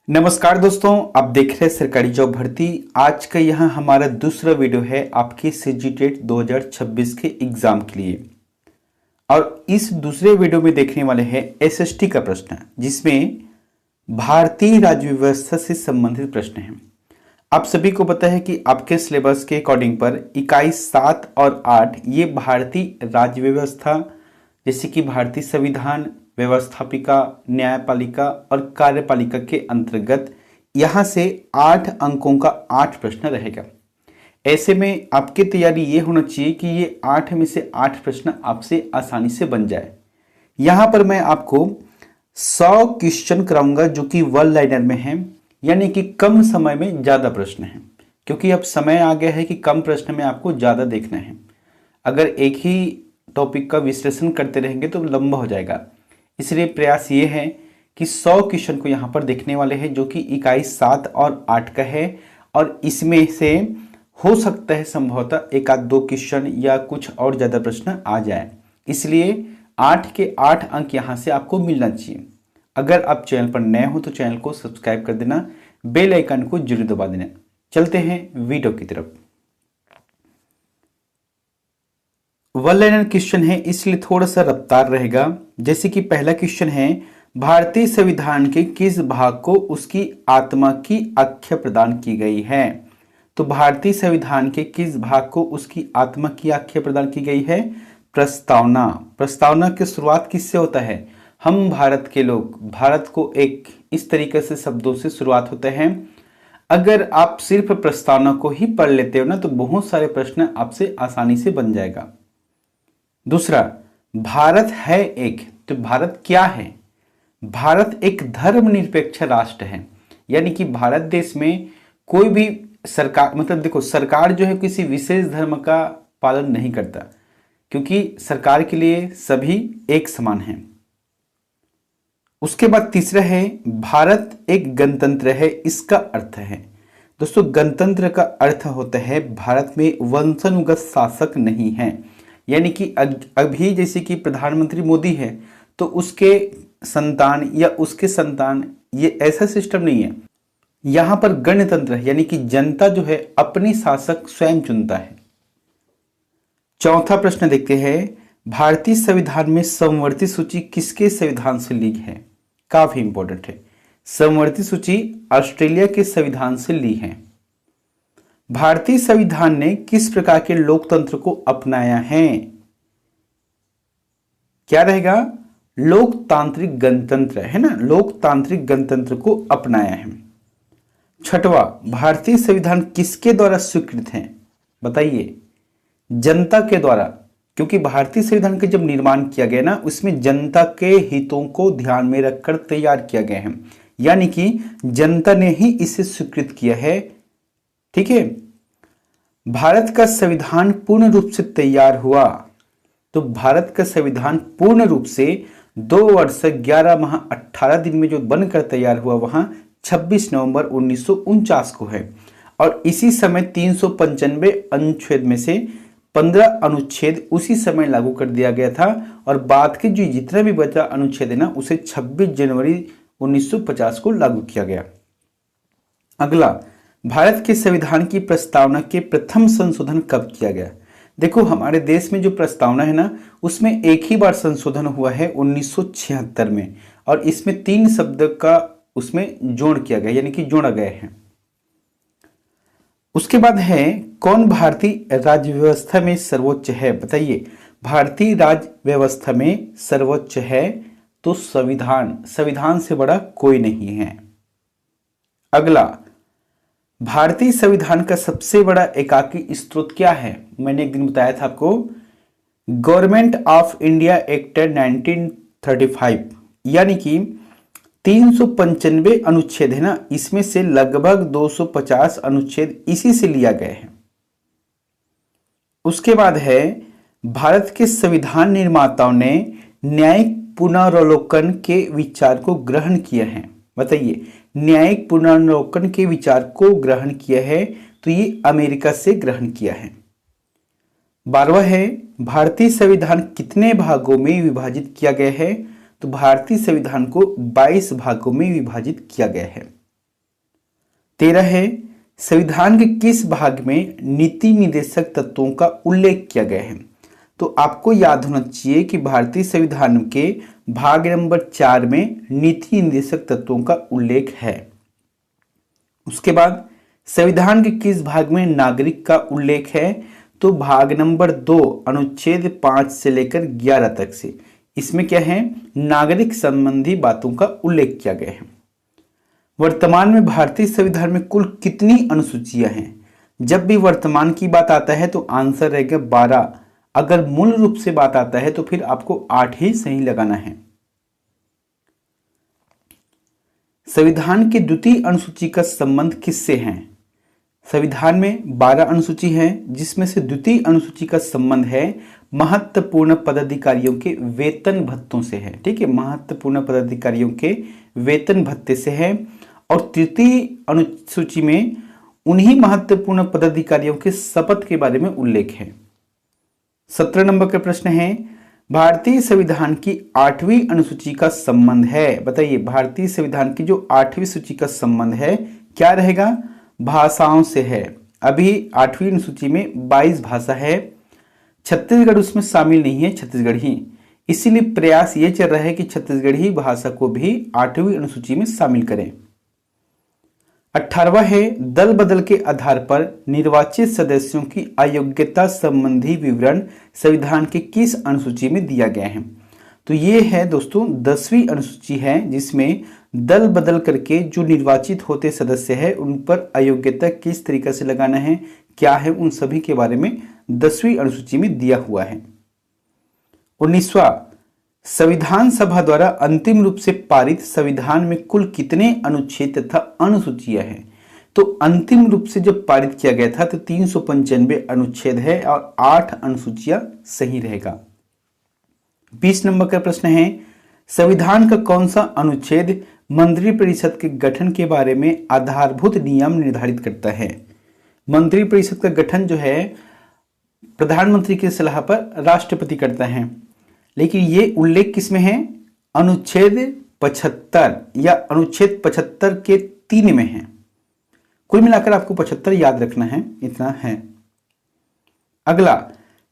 नमस्कार दोस्तों, आप देख रहे हैं सरकारी जॉब भर्ती। आज का यह हमारा दूसरा वीडियो है आपके सीजीटेट 2026 के एग्जाम के लिए। और इस दूसरे वीडियो में देखने वाले हैं एसएसटी का प्रश्न, जिसमें भारतीय राज्य व्यवस्था से संबंधित प्रश्न हैं। आप सभी को पता है कि आपके सिलेबस के अकॉर्डिंग पर इकाई 7 और 8 ये भारतीय राज्य व्यवस्था जैसे कि भारतीय संविधान, व्यवस्थापिका, न्यायपालिका और कार्यपालिका के अंतर्गत यहां से 8 अंकों का 8 प्रश्न रहेगा। ऐसे में आपकी तैयारी ये होना चाहिए कि ये 8 में से 8 प्रश्न आपसे आसानी से बन जाए। यहां पर मैं आपको 100 क्वेश्चन कराऊंगा जो कि वन लाइनर में है, यानी कि कम समय में ज्यादा प्रश्न है, क्योंकि अब समय आ गया है कि कम प्रश्न में आपको ज्यादा देखना है। अगर एक ही टॉपिक का विश्लेषण करते रहेंगे तो लंबा हो जाएगा। इसलिए प्रयास ये है कि 100 क्वेश्चन को यहाँ पर देखने वाले हैं, जो कि इकाई 7 और 8 का है। और इसमें से हो सकता है संभवतः एक आध 2 क्वेश्चन या कुछ और ज़्यादा प्रश्न आ जाए। इसलिए 8 के 8 अंक यहाँ से आपको मिलना चाहिए। अगर आप चैनल पर नए हो तो चैनल को सब्सक्राइब कर देना, बेल आइकन को जरूर दबा देना। चलते हैं वीडियो की तरफ। वन लाइनर क्वेश्चन है, इसलिए थोड़ा सा रफ्तार रहेगा। जैसे कि पहला क्वेश्चन है, भारतीय संविधान के किस भाग को उसकी आत्मा की आख्या प्रदान की गई है? तो भारतीय संविधान के किस भाग को उसकी आत्मा की आख्या प्रदान की गई है? प्रस्तावना। प्रस्तावना की शुरुआत किससे होता है? हम भारत के लोग, भारत को एक इस तरीके से शब्दों से शुरुआत होते हैं। अगर आप सिर्फ प्रस्तावना को ही पढ़ लेते हो ना, तो बहुत सारे प्रश्न आपसे आसानी से बन जाएगा। दूसरा, भारत है एक, तो भारत क्या है? भारत एक धर्मनिरपेक्ष राष्ट्र है, यानी कि भारत देश में कोई भी सरकार, मतलब देखो, सरकार जो है किसी विशेष धर्म का पालन नहीं करता, क्योंकि सरकार के लिए सभी एक समान हैं। उसके बाद तीसरा है, भारत एक गणतंत्र है, इसका अर्थ है। दोस्तों, गणतंत्र का अर्थ होता है भारत में वंशानुगत शासक नहीं है, यानी कि अभी जैसे कि प्रधानमंत्री मोदी है तो उसके संतान या उसके संतान, ये ऐसा सिस्टम नहीं है। यहां पर गणतंत्र है, यानी कि जनता जो है अपनी शासक स्वयं चुनता है। चौथा प्रश्न देखते हैं, भारतीय संविधान में समवर्ती सूची किसके संविधान से ली है? काफी इंपॉर्टेंट है। समवर्ती सूची ऑस्ट्रेलिया के संविधान से ली है। भारतीय संविधान ने किस प्रकार के लोकतंत्र को अपनाया है? क्या रहेगा? लोकतांत्रिक गणतंत्र, है ना, लोकतांत्रिक गणतंत्र को अपनाया है। छठवा, भारतीय संविधान किसके द्वारा स्वीकृत है? बताइए। जनता के द्वारा, क्योंकि भारतीय संविधान का जब निर्माण किया गया ना, उसमें जनता के हितों को ध्यान में रखकर तैयार किया गया है, यानी कि जनता ने ही इसे स्वीकृत किया है। ठीक है। भारत का संविधान पूर्ण रूप से तैयार हुआ, तो भारत का संविधान पूर्ण रूप से 2 वर्ष 11 माह 18 दिन में जो बनकर तैयार हुआ, वहां 26 नवंबर 1949 को है। और इसी समय 395 अनुच्छेद में से 15 अनुच्छेद उसी समय लागू कर दिया गया था, और बाद के जो जितना भी बचा अनुच्छेद है ना, उसे 26 जनवरी 1950 को लागू किया गया। अगला, भारत के संविधान की प्रस्तावना के प्रथम संशोधन कब किया गया? देखो, हमारे देश में जो प्रस्तावना है ना, उसमें एक ही बार संशोधन हुआ है 1976 में, और इसमें 3 शब्द का उसमें जोड़ किया गया, यानी कि जोड़ा गया है। उसके बाद है, कौन भारतीय राज्य व्यवस्था में सर्वोच्च है? बताइए। भारतीय राज्य व्यवस्था में सर्वोच्च है तो संविधान, संविधान से बड़ा कोई नहीं है। अगला, भारतीय संविधान का सबसे बड़ा एकाकी स्रोत क्या है? मैंने एक दिन बताया था आपको, गवर्नमेंट ऑफ इंडिया एक्ट 1935, यानी कि 395 अनुच्छेद है ना, इसमें से लगभग 250 अनुच्छेद इसी से लिया गया है। उसके बाद है, भारत के संविधान निर्माताओं ने न्यायिक पुनरावलोकन के विचार को ग्रहण किया है। बताइए, न्यायिक पुनरावलोकन के विचार को ग्रहण किया है, तो ये अमेरिका से ग्रहण किया है। 12वां है, भारतीय संविधान कितने भागों में विभाजित किया गया है? तो भारतीय संविधान को 22 भागों में विभाजित किया गया है। 13 है संविधान के किस भाग में नीति निर्देशक तत्वों का उल्लेख किया गया है। तो आपको याद होना चाहिए कि भारतीय संविधान के भाग नंबर 4 में नीति निर्देशक तत्वों का उल्लेख है। उसके बाद संविधान के किस भाग में नागरिक का उल्लेख है। तो भाग नंबर 2 अनुच्छेद 5 से लेकर 11 तक से इसमें क्या है, नागरिक संबंधी बातों का उल्लेख किया गया है। वर्तमान में भारतीय संविधान में कुल कितनी अनुसूचियां हैं। जब भी वर्तमान की बात आता है तो आंसर रहेगा 12। अगर मूल रूप से बात आता है तो फिर आपको 8 ही सही लगाना है। संविधान की द्वितीय अनुसूची का संबंध किससे है। संविधान में 12 अनुसूची है जिसमें से द्वितीय अनुसूची का संबंध है महत्वपूर्ण पदाधिकारियों के वेतन भत्तों से है। ठीक है, महत्वपूर्ण पदाधिकारियों के वेतन भत्ते से है। और तृतीय अनुसूची में उन्हीं महत्वपूर्ण पदाधिकारियों के शपथ के बारे में उल्लेख है। 17 नंबर का प्रश्न है भारतीय संविधान की 8वीं अनुसूची का संबंध है। बताइए भारतीय संविधान की जो 8वीं सूची का संबंध है क्या रहेगा, भाषाओं से है। अभी 8वीं अनुसूची में 22 भाषा है, छत्तीसगढ़ उसमें शामिल नहीं है, छत्तीसगढ़ ही, इसीलिए प्रयास ये चल रहा है कि छत्तीसगढ़ी भाषा को भी 8वीं अनुसूची में शामिल करें। 18वां है दल बदल के आधार पर निर्वाचित सदस्यों की अयोग्यता संबंधी विवरण संविधान के किस अनुसूची में दिया गया है। तो ये है दोस्तों 10वीं अनुसूची है जिसमें दल बदल करके जो निर्वाचित होते सदस्य है उन पर अयोग्यता किस तरीके से लगाना है, क्या है, उन सभी के बारे में 10वीं अनुसूची में दिया हुआ है। 19वां संविधान सभा द्वारा अंतिम रूप से पारित संविधान में कुल कितने अनुच्छेद तथा अनुसूचियां हैं। तो अंतिम रूप से जब पारित किया गया था तो 395 अनुच्छेद है और 8 अनुसूचियां सही रहेगा। 20 नंबर का प्रश्न है संविधान का कौन सा अनुच्छेद मंत्रिपरिषद के गठन के बारे में आधारभूत नियम निर्धारित करता है। मंत्रिपरिषद का गठन जो है प्रधानमंत्री की सलाह पर राष्ट्रपति करता है, लेकिन ये उल्लेख किसमें है, अनुच्छेद 75 या अनुच्छेद 75 के 3 में है। कुल मिलाकर आपको 75 याद रखना है, इतना है। अगला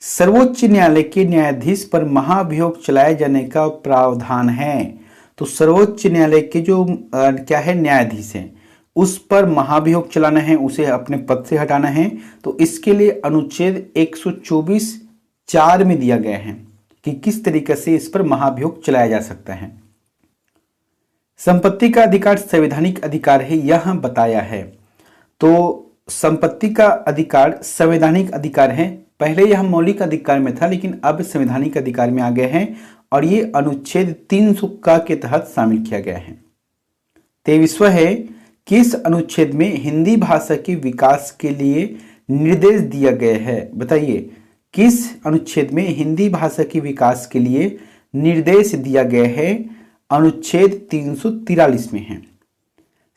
सर्वोच्च न्यायालय के न्यायाधीश पर महाभियोग चलाए जाने का प्रावधान है। तो सर्वोच्च न्यायालय के जो क्या है न्यायाधीश है उस पर महाभियोग चलाना है, उसे अपने पद से हटाना है। तो इसके लिए अनुच्छेद 124(4) में दिया गया है कि किस तरीके से इस पर महाभियोग चलाया जा सकता है। संपत्ति का अधिकार संवैधानिक अधिकार है यह बताया है। तो संपत्ति का अधिकार संवैधानिक अधिकार है, पहले यह मौलिक अधिकार में था लेकिन अब संवैधानिक अधिकार में आ गए हैं और ये अनुच्छेद 300 के तहत शामिल किया गया है। 23वां है किस अनुच्छेद में हिंदी भाषा के विकास के लिए निर्देश दिया गया है। बताइए किस अनुच्छेद में हिंदी भाषा के विकास के लिए निर्देश दिया गया है। अनुच्छेद 343 में है।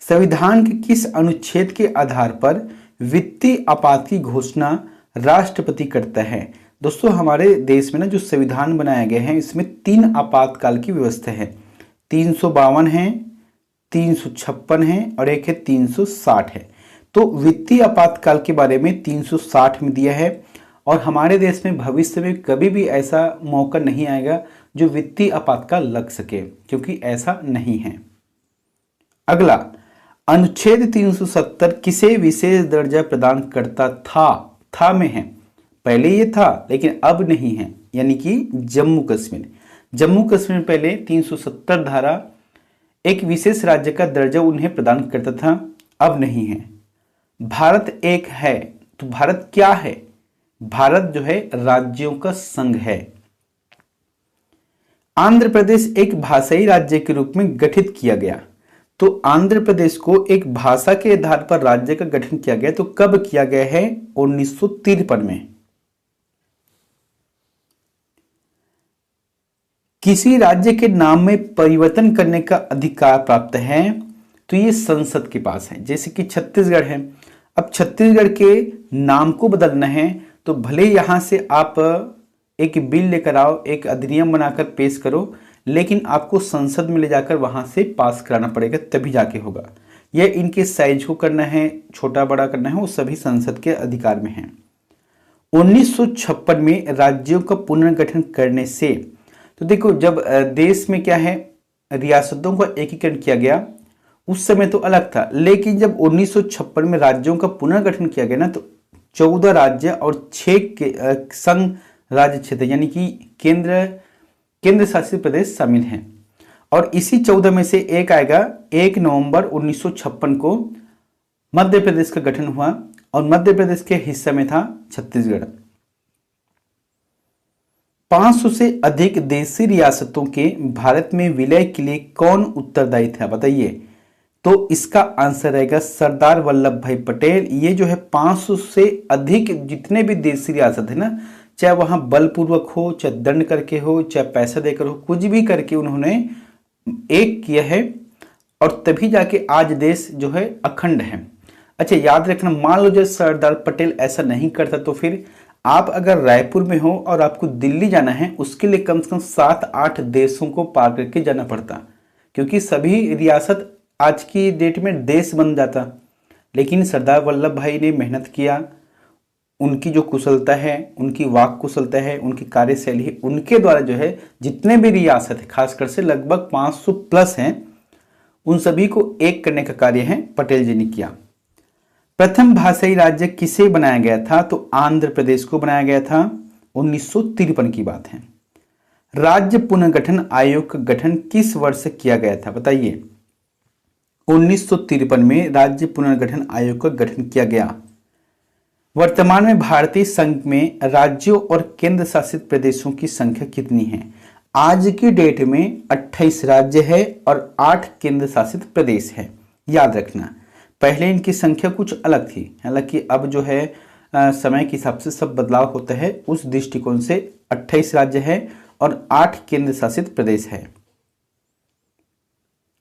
संविधान के किस अनुच्छेद के आधार पर वित्तीय आपात की घोषणा राष्ट्रपति करता है। दोस्तों हमारे देश में ना जो संविधान बनाया गया है इसमें 3 आपातकाल की व्यवस्था है। 352 है, 356 है और एक है 360 है। तो वित्तीय आपातकाल के बारे में 360 में दिया है और हमारे देश में भविष्य में कभी भी ऐसा मौका नहीं आएगा जो वित्तीय आपातकाल लग सके, क्योंकि ऐसा नहीं है। अगला अनुच्छेद 370 किसे विशेष दर्जा प्रदान करता था में है, पहले ये था लेकिन अब नहीं है, यानी कि जम्मू कश्मीर। जम्मू कश्मीर पहले 370 धारा एक विशेष राज्य का दर्जा उन्हें प्रदान करता था, अब नहीं है। भारत एक है, तो भारत क्या है, भारत जो है राज्यों का संघ है। आंध्र प्रदेश एक भाषाई राज्य के रूप में गठित किया गया। तो आंध्र प्रदेश को एक भाषा के आधार पर राज्य का गठन किया गया, तो कब किया गया है, 1953 में। किसी राज्य के नाम में परिवर्तन करने का अधिकार प्राप्त है, तो ये संसद के पास है। जैसे कि छत्तीसगढ़ है, अब छत्तीसगढ़ के नाम को बदलना है तो भले यहां से आप एक बिल लेकर आओ, एक अधिनियम बनाकर पेश करो, लेकिन आपको संसद में ले जाकर वहां से पास कराना पड़ेगा, तभी जाके होगा। ये इनके साइज को करना है, छोटा बड़ा करना है, वो सभी संसद के अधिकार में है। 1956 में राज्यों का पुनर्गठन करने से, तो देखो जब देश में क्या है रियासतों का एकीकरण किया गया उस समय तो अलग था, लेकिन जब 1956 में राज्यों का पुनर्गठन किया गया ना तो 14 राज्य और 6 संघ राज्य क्षेत्र यानी कि केंद्र शासित प्रदेश शामिल हैं। और इसी 14 में से एक आएगा 1 नवंबर 1956 को मध्य प्रदेश का गठन हुआ और मध्य प्रदेश के हिस्से में था छत्तीसगढ़। 500 से अधिक देशी रियासतों के भारत में विलय के लिए कौन उत्तरदायी था बताइए? तो इसका आंसर रहेगा सरदार वल्लभ भाई पटेल। ये जो है 500 से अधिक जितने भी देशी रियासत है ना, चाहे वहां बलपूर्वक हो, चाहे दंड करके हो, चाहे पैसा देकर हो, कुछ भी करके उन्होंने एक किया है और तभी जाके आज देश जो है अखंड है। अच्छा याद रखना, मान लो जब सरदार पटेल ऐसा नहीं करता तो फिर आप अगर रायपुर में हो और आपको दिल्ली जाना है उसके लिए कम से कम 7-8 देशों को पार करके जाना पड़ता, क्योंकि सभी रियासत आज की डेट में देश बन जाता। लेकिन सरदार वल्लभ भाई ने मेहनत किया, उनकी जो कुशलता है, उनकी वाक कुशलता है, उनकी कार्यशैली है, उनके द्वारा जो है जितने भी रियासत है खासकर से लगभग 500 प्लस हैं, उन सभी को एक करने का कार्य है पटेल जी ने किया। प्रथम भाषाई राज्य किसे बनाया गया था? तो आंध्र प्रदेश को बनाया गया था। 1953 की बात है। राज्य पुनर्गठन आयोग का गठन किस वर्ष किया गया था बताइए? 1953 में राज्य पुनर्गठन आयोग का गठन किया गया। वर्तमान में भारतीय संघ में राज्यों और केंद्र शासित प्रदेशों की संख्या कितनी है? आज की डेट में 28 राज्य है और 8 केंद्र शासित प्रदेश है। याद रखना, पहले इनकी संख्या कुछ अलग थी, हालांकि अब जो है समय के हिसाब से सब बदलाव होता है। उस दृष्टिकोण से 28 राज्य है और 8 केंद्र शासित प्रदेश है।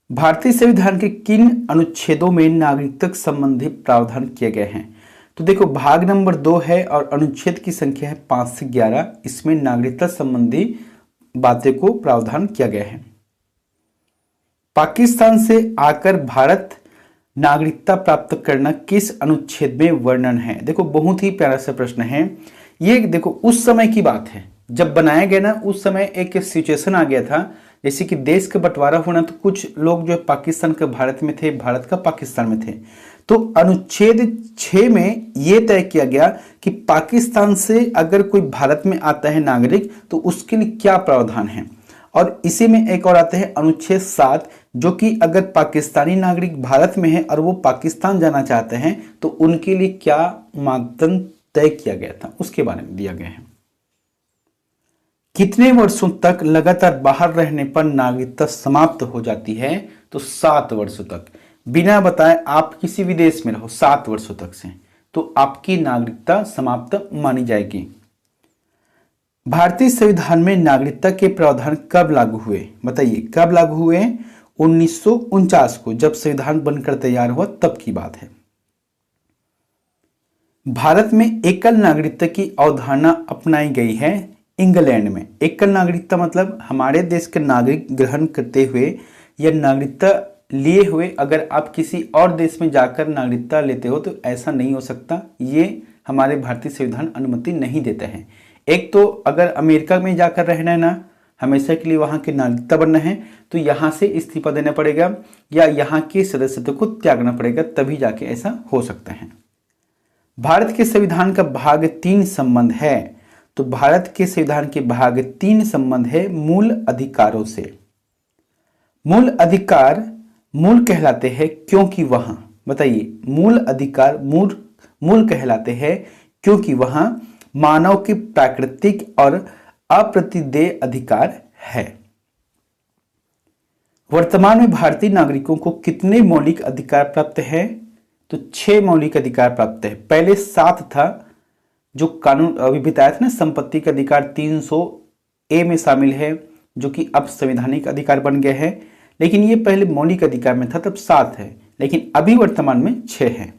भारतीय संविधान के किन अनुच्छेदों में नागरिकता संबंधी प्रावधान किए गए हैं? तो देखो भाग नंबर 2 है और अनुच्छेद की संख्या है 5 से 11। इसमें नागरिकता संबंधी बातें को प्रावधान किया गया है। पाकिस्तान से आकर भारत नागरिकता प्राप्त करना किस अनुच्छेद में वर्णन है? देखो बहुत ही प्यारा सा प्रश्न है ये। देखो उस समय की बात है जब बनाया गया ना, उस समय एक सिचुएशन आ गया था जैसे कि देश का बंटवारा होना, तो कुछ लोग जो है पाकिस्तान का भारत में थे, भारत का पाकिस्तान में थे। तो अनुच्छेद 6 में यह तय किया गया कि पाकिस्तान से अगर कोई भारत में आता है नागरिक तो उसके लिए क्या प्रावधान है। और इसी में एक और आता है अनुच्छेद 7, जो कि अगर पाकिस्तानी नागरिक भारत में है और वो पाकिस्तान जाना चाहते हैं तो उनके लिए क्या मानदंड तय किया गया था उसके बारे में दिया गया है। कितने वर्षों तक लगातार बाहर रहने पर नागरिकता समाप्त हो जाती है? तो 7 वर्षों तक। बिना बताए आप किसी भी देश में रहो 7 वर्षों तक से तो आपकी नागरिकता समाप्त मानी जाएगी। भारतीय संविधान में नागरिकता के प्रावधान कब लागू हुए बताइए? कब लागू हुए? 1949 को, जब संविधान बनकर तैयार हुआ तब की बात है। भारत में एकल नागरिकता की अवधारणा अपनाई गई है इंग्लैंड में। एकल नागरिकता मतलब हमारे देश के नागरिक ग्रहण करते हुए या नागरिकता लिए हुए अगर आप किसी और देश में जाकर नागरिकता लेते हो तो ऐसा नहीं हो सकता। ये हमारे भारतीय संविधान अनुमति नहीं देता है। एक तो अगर अमेरिका में जाकर रहना है ना, हमेशा के लिए वहां की नागरिकता बनना है तो यहां से इस्तीफा देना पड़ेगा या यहाँ के सदस्यता को त्यागना पड़ेगा, तभी जाके ऐसा हो सकता है। भारत के संविधान का भाग 3 संबंध है। तो भारत के संविधान के भाग 3 संबंध है मूल अधिकारों से। मूल अधिकार मूल कहलाते हैं क्योंकि वहां, बताइए, मूल अधिकार मूल कहलाते हैं क्योंकि वहां मानव के प्राकृतिक और अप्रतिदेय अधिकार है। वर्तमान में भारतीय नागरिकों को कितने मौलिक अधिकार प्राप्त है? तो 6 मौलिक अधिकार प्राप्त है। पहले 7 था जो कानून अभी बताया था ना, संपत्ति का अधिकार 300A में शामिल है जो कि अब संवैधानिक अधिकार बन गया है, लेकिन ये पहले मौलिक अधिकार में था तब 7 है, लेकिन अभी वर्तमान में 6 है।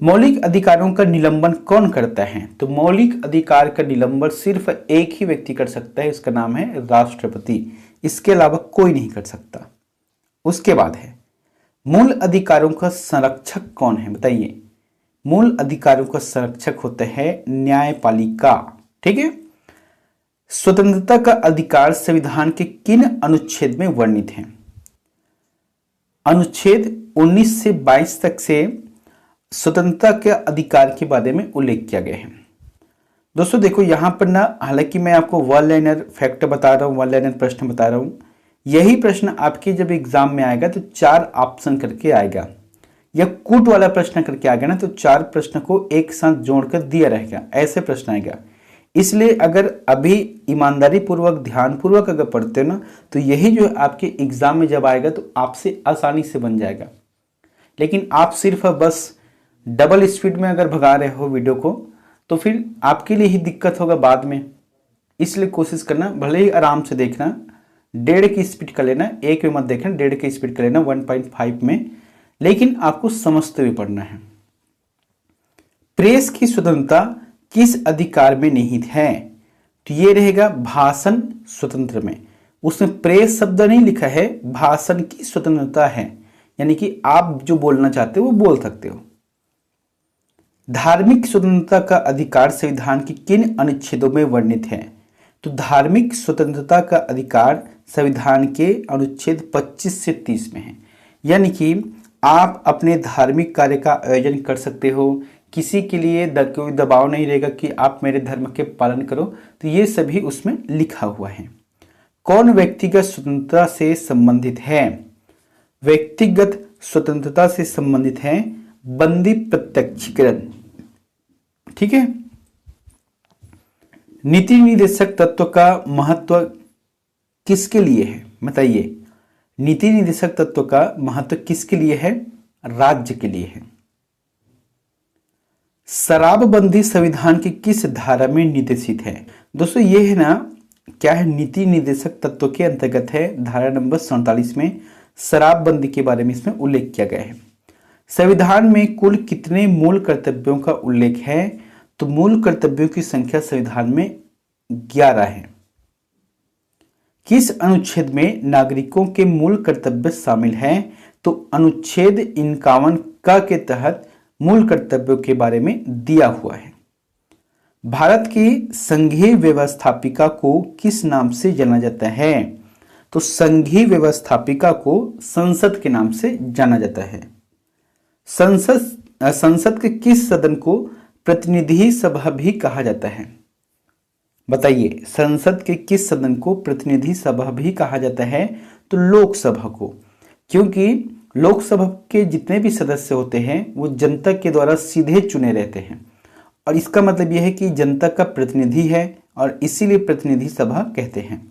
मौलिक अधिकारों का निलंबन कौन करता है? तो मौलिक अधिकार का निलंबन सिर्फ एक ही व्यक्ति कर सकता है, इसका नाम है राष्ट्रपति। इसके अलावा कोई नहीं कर सकता। उसके बाद है मूल अधिकारों का संरक्षक कौन है, बताइए। मूल अधिकारों का संरक्षक होता है न्यायपालिका। ठीक है। स्वतंत्रता का अधिकार संविधान के किन अनुच्छेद में वर्णित है? अनुच्छेद 19 से 22 तक से स्वतंत्रता के अधिकार के बारे में उल्लेख किया गया है। दोस्तों देखो यहां पर ना, हालांकि मैं आपको वन लाइनर फैक्ट बता रहा हूं, वन लाइनर प्रश्न बता रहा हूं, यही प्रश्न आपके जब एग्जाम में आएगा तो 4 ऑप्शन करके आएगा, या कूट वाला प्रश्न करके आएगा ना तो 4 प्रश्न को एक साथ जोड़कर दिया रहेगा, ऐसे प्रश्न आएगा। इसलिए अगर अभी ईमानदारी पूर्वक ध्यान पूर्वक अगर पढ़ते हो ना तो यही जो आपके एग्जाम में जब आएगा तो आपसे आसानी से बन जाएगा। लेकिन आप सिर्फ बस डबल स्पीड में अगर भगा रहे हो वीडियो को तो फिर आपके लिए ही दिक्कत होगा बाद में। इसलिए कोशिश करना, भले ही आराम से देखना, 1.5 की स्पीड कर लेना, 1 में मत देखना, 1.5 की स्पीड कर लेना 1.5 में, लेकिन आपको समझते हुए पढ़ना है। प्रेस की स्वतंत्रता किस अधिकार में निहित है? तो ये रहेगा भाषण स्वतंत्र में। उसमें प्रेस शब्द नहीं लिखा है, भाषण की स्वतंत्रता है, यानी कि आप जो बोलना चाहते हो वो बोल सकते हो। धार्मिक स्वतंत्रता का अधिकार संविधान के किन अनुच्छेदों में वर्णित है? तो धार्मिक स्वतंत्रता का अधिकार संविधान के अनुच्छेद 25 से 30 में है, यानी कि आप अपने धार्मिक कार्य का आयोजन कर सकते हो, किसी के लिए कोई दबाव नहीं रहेगा कि आप मेरे धर्म के पालन करो, तो ये सभी उसमें लिखा हुआ है। कौन व्यक्तिगत स्वतंत्रता से संबंधित है? व्यक्तिगत स्वतंत्रता से संबंधित है बंदी प्रत्यक्षीकरण। ठीक है। नीति निर्देशक तत्व का महत्व किसके लिए है, बताइए। नीति निर्देशक तत्व का महत्व किसके लिए है? राज्य के लिए है। शराबबंदी संविधान की किस धारा में निर्देशित है? दोस्तों ये है ना, क्या है, नीति निर्देशक तत्व के अंतर्गत है, धारा नंबर 47 में शराबबंदी के बारे में इसमें उल्लेख किया गया है। संविधान में कुल कितने मूल कर्तव्यों का उल्लेख है? तो मूल कर्तव्यों की संख्या संविधान में 11 है। किस अनुच्छेद में नागरिकों के मूल कर्तव्य शामिल हैं? तो अनुच्छेद 51 का के तहत मूल कर्तव्यों के बारे में दिया हुआ है। भारत की संघीय व्यवस्थापिका को किस नाम से जाना जाता है? तो संघीय व्यवस्थापिका को संसद के नाम से जाना जाता है। संसद के किस सदन को प्रतिनिधि सभा भी कहा जाता है? बताइए, संसद के किस सदन को प्रतिनिधि सभा भी कहा जाता है? तो लोकसभा को, क्योंकि लोकसभा के जितने भी सदस्य होते हैं वो जनता के द्वारा सीधे चुने रहते हैं, और इसका मतलब यह है कि जनता का प्रतिनिधि है और इसीलिए प्रतिनिधि सभा कहते हैं।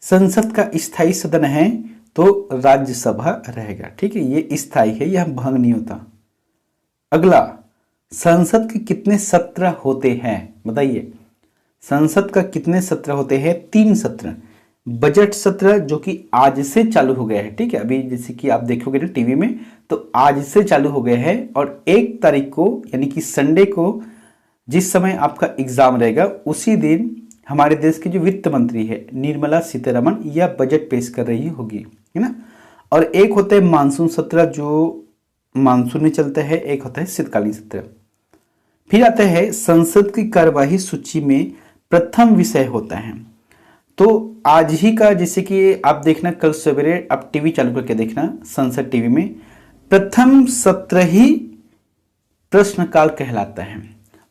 संसद का स्थायी सदन है तो राज्यसभा रहेगा। ठीक है, ये स्थायी है, यह भंग नहीं होता। अगला, संसद के कितने सत्र होते हैं? बताइए, संसद का कितने सत्र होते हैं? 3 सत्र। बजट सत्र जो कि आज से चालू हो गया है, ठीक है, अभी जैसे कि आप देखोगे ना टीवी में, तो आज से चालू हो गया है, और 1 तारीख को यानी कि संडे को जिस समय आपका एग्जाम रहेगा उसी दिन हमारे देश की जो वित्त मंत्री है निर्मला सीतारमण यह बजट पेश कर रही होगी, है ना। और एक होता है मानसून सत्र जो मानसून में चलता है, एक होता है शीतकालीन सत्र। फिर आता है संसद की कार्यवाही सूची में प्रथम विषय होता है। तो आज ही का जैसे कि आप देखना, कल सवेरे आप टीवी चालू करके देखना, संसद टीवी में प्रथम सत्र ही प्रश्नकाल कहलाता है,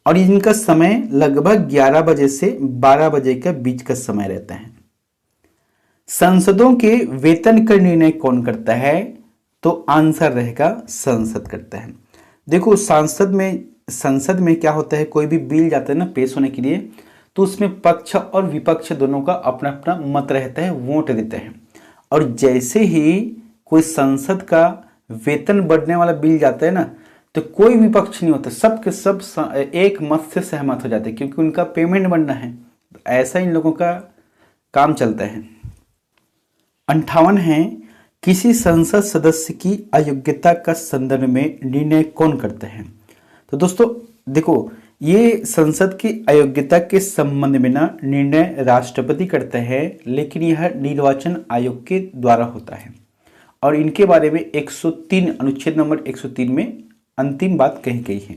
और इनका समय लगभग 11 बजे से 12 बजे के बीच का समय रहता है। संसदों के वेतन का निर्णय कौन करता है? तो आंसर रहेगा संसद करता है। देखो संसद में क्या होता है, कोई भी बिल जाता है ना पेश होने के लिए, तो उसमें पक्ष और विपक्ष दोनों का अपना अपना मत रहता है, वोट देते हैं। और जैसे ही कोई संसद का वेतन बढ़ने वाला बिल जाता है ना, तो कोई विपक्ष नहीं होता, सब के सब एक मत से सहमत हो जाते हैं, क्योंकि उनका पेमेंट बनना है। ऐसा इन लोगों का काम चलता है। 58 है, किसी संसद सदस्य की अयोग्यता का संदर्भ में निर्णय कौन करता है? तो दोस्तों देखो, ये संसद की अयोग्यता के संबंध में ना निर्णय राष्ट्रपति करता है, लेकिन यह निर्वाचन आयोग के द्वारा होता है। और इनके बारे में 103 अनुच्छेद नंबर 103 में अंतिम बात कही गई है।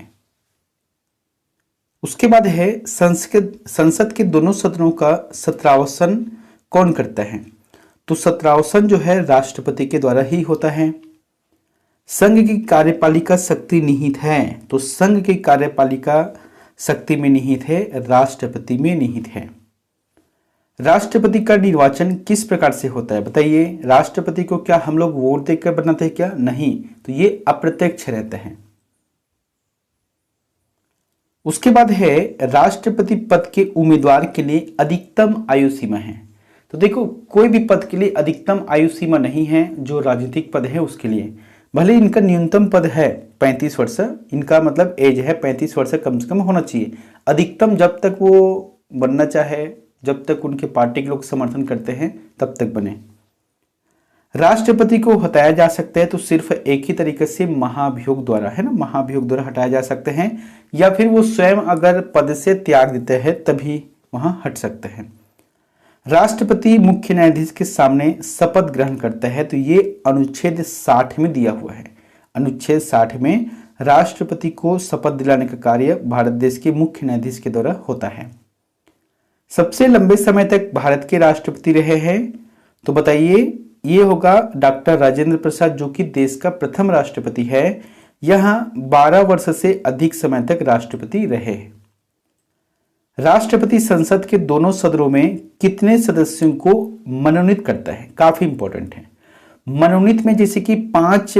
उसके बाद है संसद के दोनों सदनों का सत्रावसन कौन करता है? तो सत्रावसन जो है राष्ट्रपति के द्वारा ही होता है। संघ की कार्यपालिका शक्ति निहित है, तो संघ की कार्यपालिका शक्ति में निहित है, राष्ट्रपति में निहित है। राष्ट्रपति का निर्वाचन किस प्रकार से होता है बताइए? राष्ट्रपति को क्या हम लोग वोट देकर बनाते हैं क्या? नहीं, तो ये अप्रत्यक्ष रहता है। उसके बाद है राष्ट्रपति पद के उम्मीदवार के लिए अधिकतम आयु सीमा है। तो देखो, कोई भी पद के लिए अधिकतम आयु सीमा नहीं है। जो राजनीतिक पद है उसके लिए भले इनका न्यूनतम पद है 35 वर्ष, इनका मतलब एज है 35 वर्ष कम से कम होना चाहिए। अधिकतम जब तक वो बनना चाहे, जब तक उनके पार्टी के लोग समर्थन करते हैं तब तक बने। राष्ट्रपति को हटाया जा सकता है तो सिर्फ एक ही तरीके से महाभियोग द्वारा, है ना, महाभियोग द्वारा हटाया जा सकते हैं, या फिर वो स्वयं अगर पद से त्याग देते हैं तभी वहां हट सकते हैं। राष्ट्रपति मुख्य न्यायाधीश के सामने शपथ ग्रहण करता है, तो ये अनुच्छेद 60 में दिया हुआ है। अनुच्छेद 60 में राष्ट्रपति को शपथ दिलाने का कार्य भारत देश के मुख्य न्यायाधीश के द्वारा होता है। सबसे लंबे समय तक भारत के राष्ट्रपति रहे हैं, तो बताइए ये होगा डॉक्टर राजेंद्र प्रसाद, जो कि देश का प्रथम राष्ट्रपति है। यहां 12 वर्ष से अधिक समय तक राष्ट्रपति रहे। राष्ट्रपति संसद के दोनों सदनों में कितने सदस्यों को मनोनीत करता है? काफी इंपॉर्टेंट है। मनोनीत में जैसे कि 5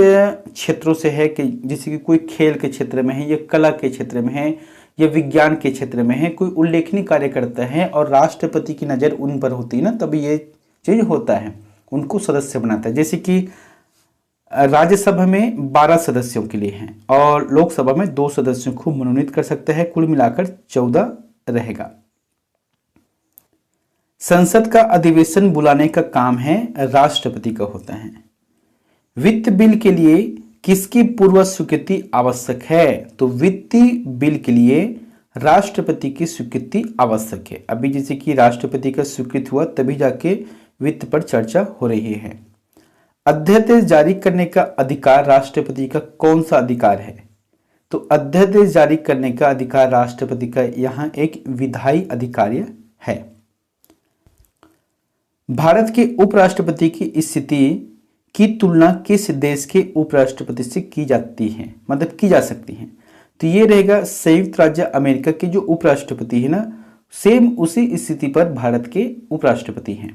क्षेत्रों से है, कि जैसे कि कोई खेल के क्षेत्र में है, या कला के क्षेत्र में है, या विज्ञान के क्षेत्र में है, कोई उल्लेखनीय कार्य करता है और राष्ट्रपति की नजर उन पर होती है ना, तभी ये चीज होता है, उनको सदस्य बनाता है। जैसे कि राज्यसभा में 12 सदस्यों के लिए है और लोकसभा में 2 सदस्यों को मनोनीत कर सकता है, कुल मिलाकर 14 रहेगा। संसद का अधिवेशन बुलाने का काम है राष्ट्रपति का होता है। वित्त बिल के लिए किसकी पूर्व स्वीकृति आवश्यक है? तो वित्तीय बिल के लिए राष्ट्रपति की स्वीकृति आवश्यक है। अभी जैसे कि राष्ट्रपति का स्वीकृत हुआ तभी जाके वित्त पर चर्चा हो रही है। अध्यादेश जारी करने का अधिकार राष्ट्रपति का कौन सा अधिकार है? तो अध्यादेश जारी करने का अधिकार राष्ट्रपति का यहां एक विधायी अधिकार है। भारत के उपराष्ट्रपति की स्थिति की तुलना किस देश के उपराष्ट्रपति से की जाती है, मतलब की जा सकती है? तो ये रहेगा संयुक्त राज्य अमेरिका के जो उपराष्ट्रपति है ना, सेम उसी स्थिति पर भारत के उपराष्ट्रपति हैं।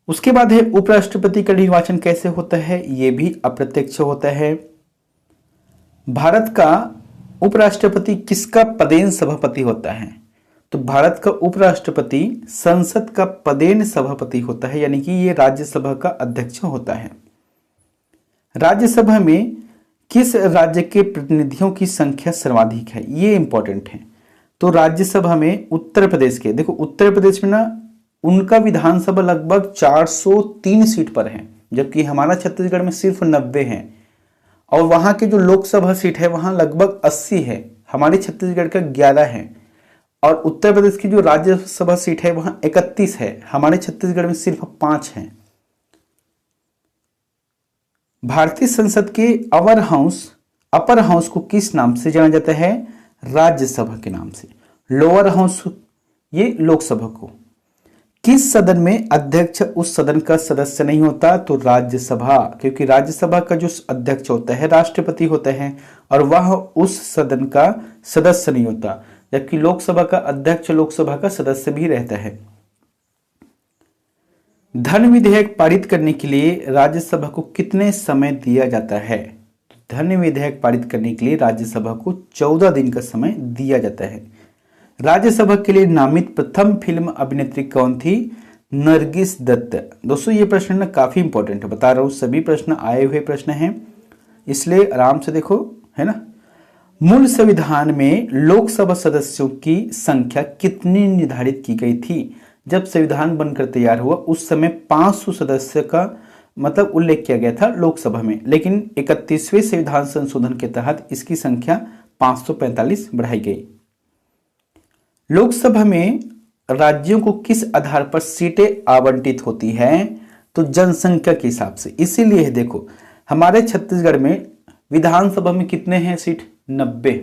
उसके बाद है उपराष्ट्रपति का निर्वाचन कैसे होता है? ये भी अप्रत्यक्ष होता है। भारत का उपराष्ट्रपति किसका पदेन सभापति होता है? तो भारत का उपराष्ट्रपति संसद का पदेन सभापति होता है, यानी कि ये राज्यसभा का अध्यक्ष होता है। राज्यसभा में किस राज्य के प्रतिनिधियों की संख्या सर्वाधिक है? ये इंपॉर्टेंट है। तो राज्यसभा में उत्तर प्रदेश के, देखो उत्तर प्रदेश में ना उनका विधानसभा लगभग 403 सीट पर है, जबकि हमारा छत्तीसगढ़ में सिर्फ 90 है। और वहां की जो लोकसभा सीट है वहां लगभग 80 है, हमारे छत्तीसगढ़ का 11 है। और उत्तर प्रदेश की जो राज्यसभा सीट है वहां 31 है, हमारे छत्तीसगढ़ में सिर्फ 5 है। भारतीय संसद के अपर हाउस को किस नाम से जाना जाता है? राज्यसभा के नाम से। लोअर हाउस ये लोकसभा को। किस सदन में अध्यक्ष उस सदन का सदस्य नहीं होता? तो राज्यसभा, क्योंकि राज्यसभा का जो अध्यक्ष होता है राष्ट्रपति होता है और वह उस सदन का सदस्य नहीं होता, जबकि लोकसभा का अध्यक्ष लोकसभा का सदस्य भी रहता है। धन विधेयक पारित करने के लिए राज्यसभा को कितने समय दिया जाता है? धन विधेयक पारित करने के लिए राज्यसभा को 14 दिन का समय दिया जाता है। राज्यसभा के लिए नामित प्रथम फिल्म अभिनेत्री कौन थी? नरगिस दत्त। दोस्तों ये प्रश्न ना काफी इंपॉर्टेंट है, बता रहा हूं सभी प्रश्न आए हुए प्रश्न हैं, इसलिए आराम से देखो, है ना। मूल संविधान में लोकसभा सदस्यों की संख्या कितनी निर्धारित की गई थी? जब संविधान बनकर तैयार हुआ उस समय 500 सदस्य का मतलब उल्लेख किया गया था लोकसभा में, लेकिन 31वें संविधान संशोधन के तहत इसकी संख्या 545 बढ़ाई गई। लोकसभा में राज्यों को किस आधार पर सीटें आवंटित होती हैं? तो जनसंख्या के हिसाब से। इसीलिए देखो हमारे छत्तीसगढ़ में विधानसभा में कितने हैं सीट, 90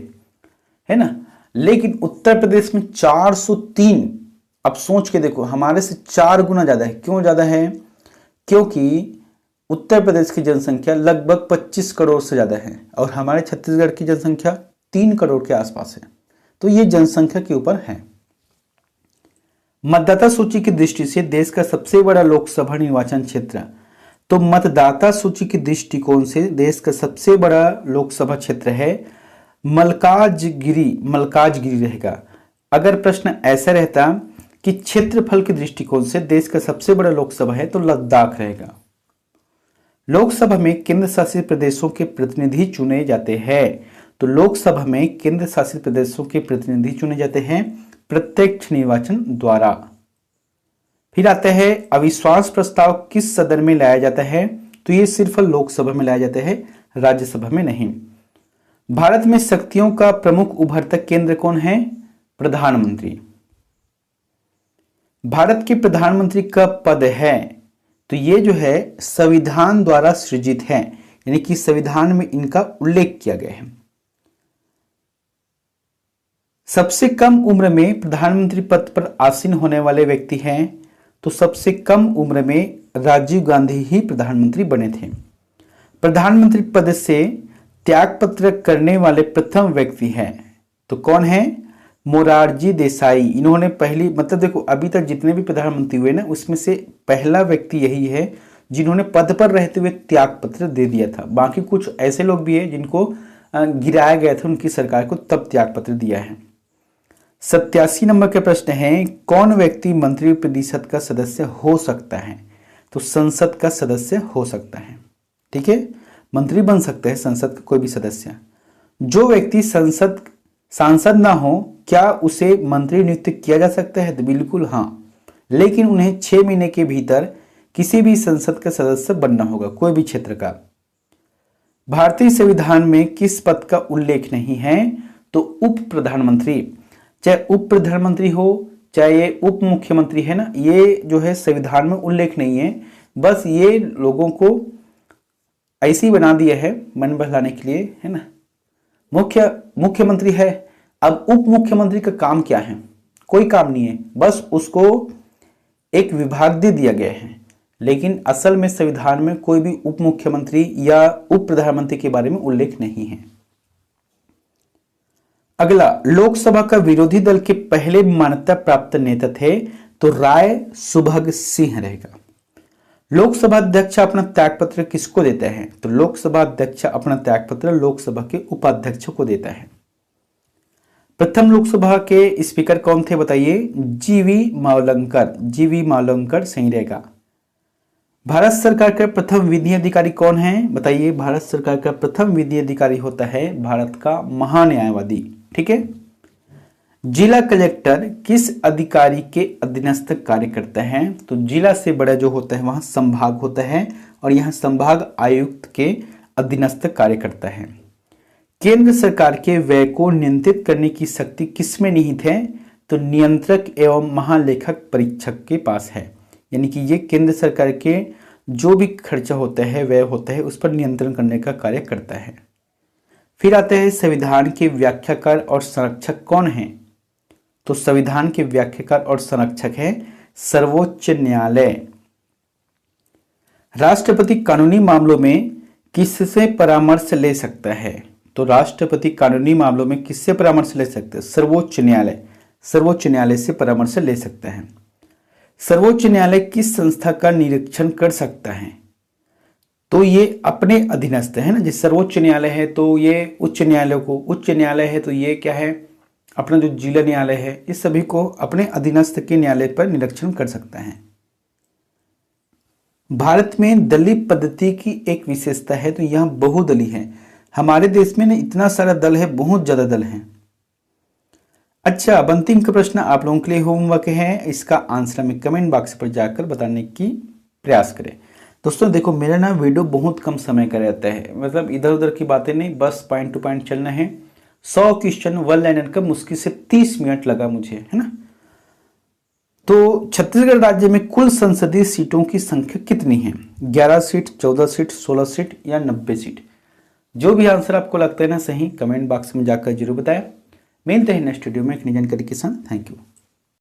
है ना, लेकिन उत्तर प्रदेश में 403। अब सोच के देखो हमारे से 4 गुना ज्यादा है। क्यों ज्यादा है? क्योंकि उत्तर प्रदेश की जनसंख्या लगभग 25 करोड़ से ज्यादा है और हमारे छत्तीसगढ़ की जनसंख्या 3 करोड़ के आसपास है। तो ये जनसंख्या के ऊपर है। मतदाता सूची की दृष्टि से देश का सबसे बड़ा लोकसभा निर्वाचन क्षेत्र, तो मतदाता सूची के दृष्टिकोण से देश का सबसे बड़ा लोकसभा क्षेत्र है मल्काजगिरी रहेगा। अगर प्रश्न ऐसा रहता कि क्षेत्रफल के दृष्टिकोण से देश का सबसे बड़ा लोकसभा है तो लद्दाख रहेगा। लोकसभा में केंद्र शासित प्रदेशों के प्रतिनिधि चुने जाते हैं, तो लोकसभा में केंद्र शासित प्रदेशों के प्रतिनिधि चुने जाते हैं प्रत्यक्ष निर्वाचन द्वारा। फिर आते हैं अविश्वास प्रस्ताव किस सदन में लाया जाता है, तो ये सिर्फ लोकसभा में लाया जाता है, राज्यसभा में नहीं। भारत में शक्तियों का प्रमुख उभरता केंद्र कौन है? प्रधानमंत्री। भारत के प्रधानमंत्री का पद है, तो ये जो है संविधान द्वारा सृजित है, यानी कि संविधान में इनका उल्लेख किया गया है। सबसे कम उम्र में प्रधानमंत्री पद पर आसीन होने वाले व्यक्ति हैं, तो सबसे कम उम्र में राजीव गांधी ही प्रधानमंत्री बने थे। प्रधानमंत्री पद से त्यागपत्र करने वाले प्रथम व्यक्ति हैं, तो कौन है? मोरारजी देसाई। इन्होंने पहली, मतलब देखो अभी तक जितने भी प्रधानमंत्री हुए ना उसमें से पहला व्यक्ति यही है जिन्होंने पद पर रहते हुए त्यागपत्र दे दिया था। बाकी कुछ ऐसे लोग भी हैं जिनको गिराया गया था उनकी सरकार को, तब त्यागपत्र दिया है। 87 नंबर के प्रश्न है, कौन व्यक्ति मंत्री परिषद का सदस्य हो सकता है? तो संसद का सदस्य हो सकता है। ठीक है, मंत्री बन सकता है संसद का कोई भी सदस्य। जो व्यक्ति सांसद ना हो, क्या उसे मंत्री नियुक्त किया जा सकता है? तो बिल्कुल हाँ, लेकिन उन्हें 6 महीने के भीतर किसी भी संसद का सदस्य बनना होगा, कोई भी क्षेत्र का। भारतीय संविधान में किस पद का उल्लेख नहीं है? तो उप प्रधानमंत्री। चाहे उप प्रधानमंत्री हो चाहे ये उप मुख्यमंत्री है ना, ये जो है संविधान में उल्लेख नहीं है, बस ये लोगों को ऐसे ही बना दिया है मन बहलाने के लिए, है ना। मुख्यमंत्री है, अब उप मुख्यमंत्री का काम क्या है? कोई काम नहीं है, बस उसको एक विभाग दे दिया गया है, लेकिन असल में संविधान में कोई भी उप मुख्यमंत्री या उप प्रधानमंत्री के बारे में उल्लेख नहीं है। अगला, लोकसभा का विरोधी दल के पहले मान्यता प्राप्त नेता थे, तो राय सुभग सिंह रहेगा। लोकसभा अध्यक्ष अपना त्यागपत्र किसको देता है? तो लोकसभा अध्यक्ष अपना त्यागपत्र लोकसभा के उपाध्यक्ष को देता है। प्रथम लोकसभा के स्पीकर कौन थे बताइए? जीवी मावलंकर सही रहेगा। भारत सरकार का प्रथम विधि अधिकारी कौन है बताइए? भारत सरकार का प्रथम विधि अधिकारी होता है भारत का महान्यायवादी। ठीक है। जिला कलेक्टर किस अधिकारी के अधीनस्थ कार्य करता है? तो जिला से बड़ा जो होता है वहां संभाग होता है, और यहां संभाग आयुक्त के अधीनस्थ कार्य करता है। केंद्र सरकार के व्यय को नियंत्रित करने की शक्ति किसमें निहित है? तो नियंत्रक एवं महालेखक परीक्षक के पास है, यानी कि ये केंद्र सरकार के जो भी खर्चा होता है, व्यय होता है, उस पर नियंत्रण करने का कार्य करता है। फिर आते हैं संविधान के व्याख्याकार और संरक्षक कौन है? तो संविधान के व्याख्याकार और संरक्षक है सर्वोच्च न्यायालय। राष्ट्रपति कानूनी मामलों में किससे परामर्श ले सकता है? तो राष्ट्रपति कानूनी मामलों में किससे परामर्श ले सकते हैं? सर्वोच्च न्यायालय। सर्वोच्च न्यायालय से परामर्श ले सकते हैं। सर्वोच्च न्यायालय किस संस्था का निरीक्षण कर सकता है? तो ये अपने अधीनस्थ है ना, जिस सर्वोच्च न्यायालय है तो ये उच्च न्यायालय को, उच्च न्यायालय है तो ये क्या है, अपना जो जिला न्यायालय है, इस सभी को अपने अधीनस्थ के न्यायालय पर निरीक्षण कर सकता है। भारत में दलीय पद्धति की एक विशेषता है, तो यह बहुदलीय है। हमारे देश में ना इतना सारा दल है, बहुत ज्यादा दल है। अच्छा, अब अंतिम का प्रश्न आप लोगों के लिए होमवर्क है, इसका आंसर हमें कमेंट बॉक्स पर जाकर बताने की प्रयास करें। दोस्तों देखो, मेरा ना वीडियो बहुत कम समय का रहता है, मतलब इधर उधर की बातें नहीं, बस पॉइंट टू पॉइंट चलना है। 100 क्वेश्चन वन लाइनर का मुश्किल से 30 मिनट लगा मुझे, है ना। तो छत्तीसगढ़ राज्य में कुल संसदीय सीटों की संख्या कितनी है? 11 सीट, 14 सीट, 16 सीट या 90 सीट? जो भी आंसर आपको लगता है ना सही, कमेंट बॉक्स में जाकर जरूर बताएं। मिलते हैं नेक्स्ट वीडियो में एक नई जानकारी के साथ। Thank you.